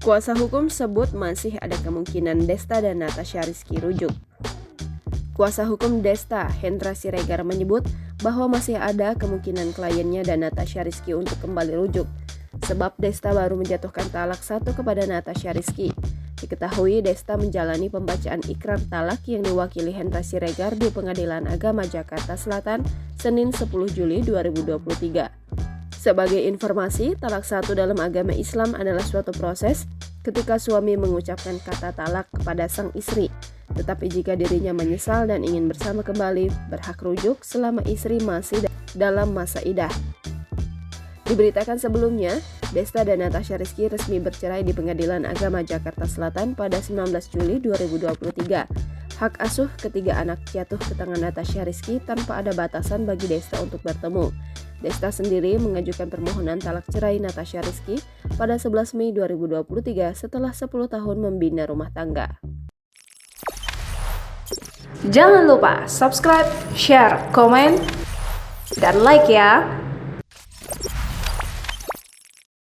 Kuasa hukum sebut masih ada kemungkinan Desta dan Natasha Rizky rujuk. Kuasa hukum Desta, Hendra Siregar menyebut bahwa masih ada kemungkinan kliennya dan Natasha Rizky untuk kembali rujuk, sebab Desta baru menjatuhkan talak 1 kepada Natasha Rizky. Diketahui Desta menjalani pembacaan ikrar talak yang diwakili Hendra Siregar di Pengadilan Agama Jakarta Selatan, Senin 10 Juli 2023. Sebagai informasi, talak 1 dalam agama Islam adalah suatu proses ketika suami mengucapkan kata talak kepada sang istri. Tetapi jika dirinya menyesal dan ingin bersama kembali, berhak rujuk selama istri masih dalam masa iddah. Diberitakan sebelumnya, Desta dan Natasha Rizky resmi bercerai di Pengadilan Agama Jakarta Selatan pada 19 Juli 2023. Hak asuh ketiga anak jatuh ke tangan Natasha Rizky tanpa ada batasan bagi Desta untuk bertemu. Desta sendiri mengajukan permohonan talak cerai Natasha Rizky pada 11 Mei 2023 setelah 10 tahun membina rumah tangga. Jangan lupa subscribe, share, komen, dan like ya!